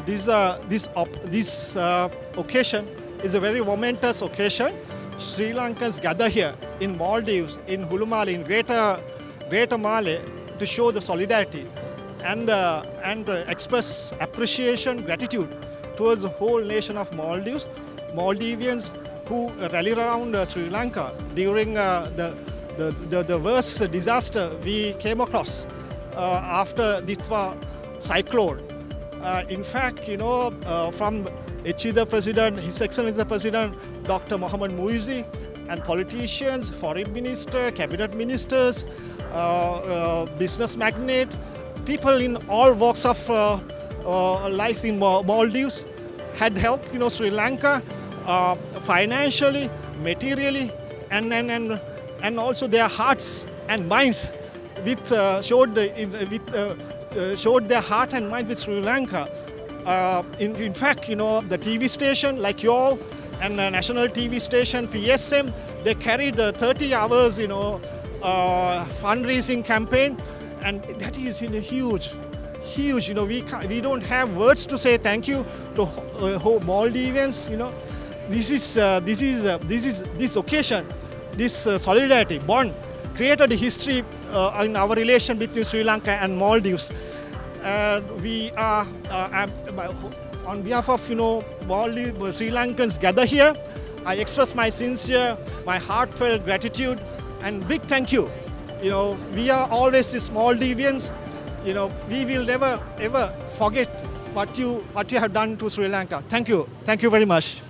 This occasion is a very momentous occasion. Sri Lankans gather here in Maldives, in Hulumale, in Greater Male, to show the solidarity and express appreciation, gratitude towards the whole nation of Maldives, Maldivians who rally around Sri Lanka during the worst disaster we came across after Ditwa cyclone. In fact, from the President, His Excellency the President, Dr. Mohamed Muizi, and politicians, foreign minister, cabinet ministers, business magnate, people in all walks of life in Maldives had helped Sri Lanka financially, materially, and also their hearts and minds showed their heart and mind with Sri Lanka. In fact, the TV station like you all and the national TV station PSM, they carried 30 hours, fundraising campaign, and that is huge. We don't have words to say thank you to Maldivians. This occasion, this solidarity bond created a history in our relation between Sri Lanka and Maldives. We are, on behalf of Maldives, Sri Lankans gather here. I express my sincere, my heartfelt gratitude and big thank you. We are always these Maldivians. We will never ever forget what you have done to Sri Lanka. Thank you very much.